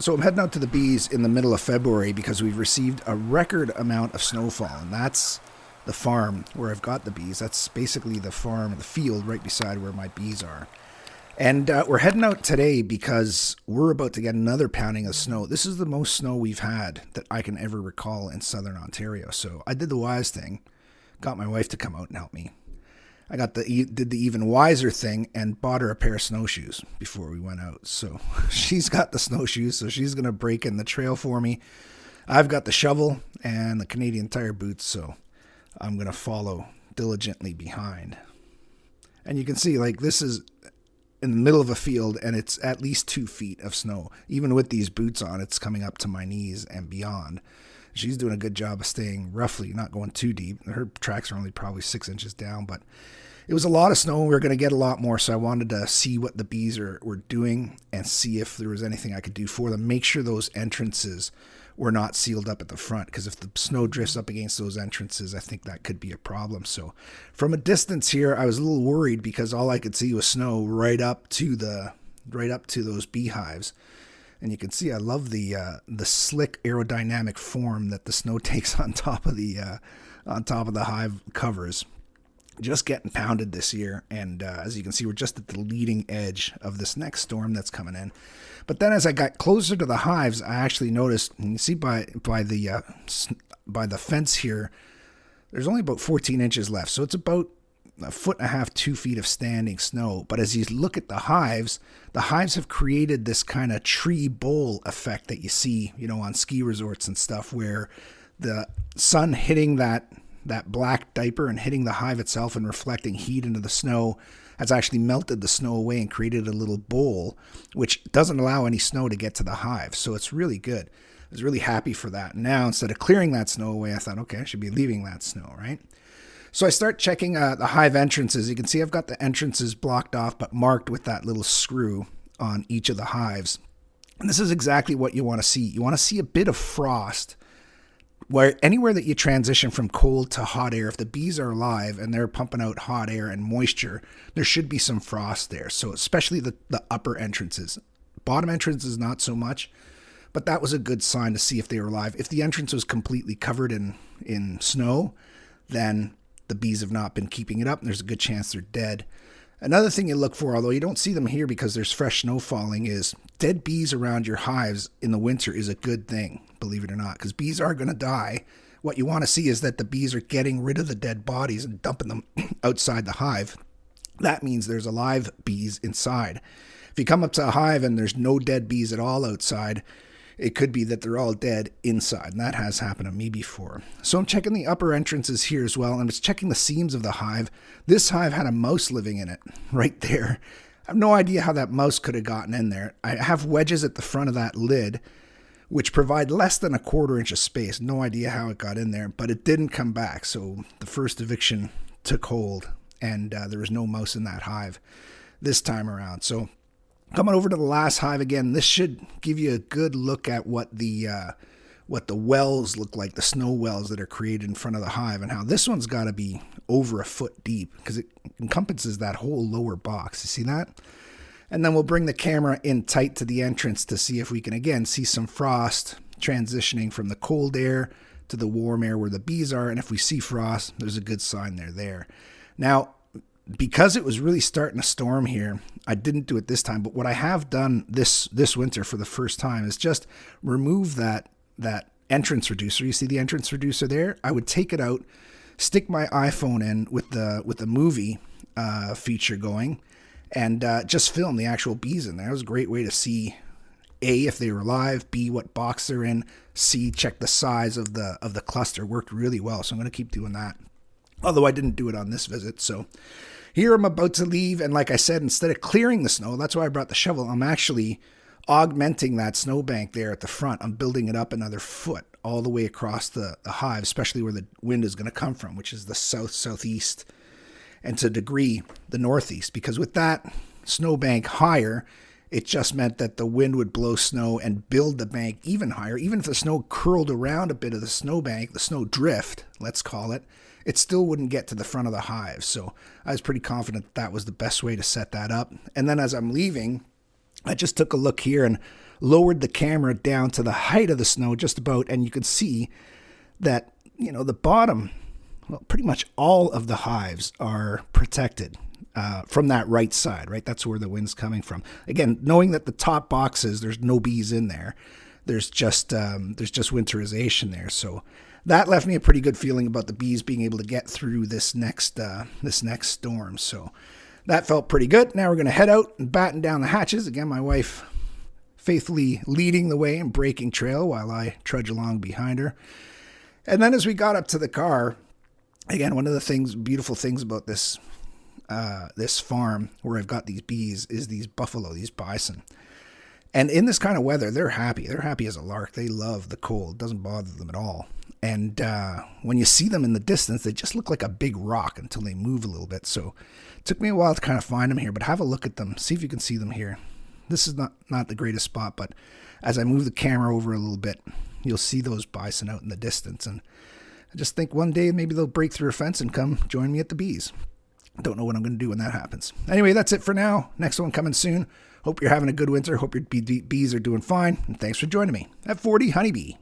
So I'm heading out to the bees in the middle of February because we've received a record amount of snowfall, and that's the farm where I've got the bees. That's basically the farm, the field right beside where my bees are. And we're heading out today because we're about to get another pounding of snow. This is the most snow we've had that I can ever recall in southern Ontario. So I did the wise thing, got my wife to come out and help me. I did the even wiser thing and bought her a pair of snowshoes before we went out. So she's got the snowshoes, so she's going to break in the trail for me. I've got the shovel and the Canadian Tire boots, so I'm going to follow diligently behind. And you can see, like, this is in the middle of a field, and it's at least 2 feet of snow. Even with these boots on, it's coming up to my knees and beyond. She's doing a good job of staying roughly, not going too deep. Her tracks are only probably 6 inches down, but it was a lot of snow, and we were going to get a lot more, so I wanted to see what the bees were doing and see if there was anything I could do for them. Make sure those entrances were not sealed up at the front, because if the snow drifts up against those entrances, I think that could be a problem. So from a distance here, I was a little worried because all I could see was snow right up to those beehives. And you can see I love the slick aerodynamic form that the snow takes on top of the hive covers. Just getting pounded this year, and as you can see, we're just at the leading edge of this next storm that's coming in. But then, as I got closer to the hives, I actually noticed. And you see by the fence here, there's only about 14 inches left, so it's about 1.5 to 2 feet of standing snow. But as you look at the hives have created this kind of tree bowl effect that you see, on ski resorts and stuff, where the sun hitting that black diaper and hitting the hive itself and reflecting heat into the snow has actually melted the snow away and created a little bowl, which doesn't allow any snow to get to the hive. So it's really good. I was really happy for that. Now, instead of clearing that snow away, I thought, okay, I should be leaving that snow, right? So I start checking the hive entrances. You can see I've got the entrances blocked off, but marked with that little screw on each of the hives. And this is exactly what you want to see. You want to see a bit of frost where anywhere that you transition from cold to hot air, if the bees are alive and they're pumping out hot air and moisture, there should be some frost there. So especially the upper entrances. Bottom entrances, not so much, but that was a good sign to see if they were alive. If the entrance was completely covered in snow, then the bees have not been keeping it up, and there's a good chance they're dead. Another thing you look for, although you don't see them here because there's fresh snow falling, is dead bees around your hives in the winter is a good thing, believe it or not, because bees are going to die. What you want to see is that the bees are getting rid of the dead bodies and dumping them outside the hive. That means there's alive bees inside. If you come up to a hive and there's no dead bees at all outside, it could be that they're all dead inside, and that has happened to me before. So I'm checking the upper entrances here as well, and I'm just checking the seams of the hive. This hive had a mouse living in it right there. I have no idea how that mouse could have gotten in there. I have wedges at the front of that lid, which provide less than 1/4 inch of space. No idea how it got in there, but it didn't come back. So the first eviction took hold, and there was no mouse in that hive this time around. So coming over to the last hive again, this should give you a good look at what the wells look like, the snow wells that are created in front of the hive, and how this one's got to be over 1 foot deep because it encompasses that whole lower box. You see that? And then we'll bring the camera in tight to the entrance to see if we can, again, see some frost transitioning from the cold air to the warm air where the bees are. And if we see frost, there's a good sign they're there. Now, because it was really starting to storm here, I didn't do it this time, but what I have done this winter for the first time is just remove that entrance reducer. You see the entrance reducer there? I would take it out, stick my iPhone in with the movie feature going, and just film the actual bees in there. It was a great way to see A, if they were alive, B, what box they're in, C, check the size of the cluster. Worked really well, so I'm going to keep doing that. Although I didn't do it on this visit. So here I'm about to leave, and like I said, instead of clearing the snow, that's why I brought the shovel, I'm actually augmenting that snowbank there at the front. I'm building it up another foot all the way across the hive, especially where the wind is going to come from, which is the south-southeast, and to a degree, the northeast. Because with that snowbank higher, it just meant that the wind would blow snow and build the bank even higher. Even if the snow curled around a bit of the snowbank, the snow drift, let's call it, it still wouldn't get to the front of the hive. So I was pretty confident that was the best way to set that up. And then as I'm leaving, I just took a look here, and lowered the camera down to the height of the snow just about, and you can see that, the bottom, well, pretty much all of the hives are protected from that right side, right? That's where the wind's coming from. Again, knowing that the top boxes, there's no bees in there. There's just winterization there. So that left me a pretty good feeling about the bees being able to get through this next storm. So that felt pretty good. Now we're going to head out and batten down the hatches. Again, my wife faithfully leading the way and breaking trail while I trudge along behind her. And then as we got up to the car, again, one of the beautiful things about this farm where I've got these bees is these buffalo, these bison. And in this kind of weather, they're happy. They're happy as a lark. They love the cold. It doesn't bother them at all. And when you see them in the distance, they just look like a big rock until they move a little bit. So it took me a while to kind of find them here, but have a look at them. See if you can see them here. This is not the greatest spot, but as I move the camera over a little bit, you'll see those bison out in the distance. And I just think one day maybe they'll break through a fence and come join me at the bees. Don't know what I'm going to do when that happens. Anyway, that's it for now. Next one coming soon. Hope you're having a good winter. Hope your bees are doing fine. And thanks for joining me at 40 Honeybee.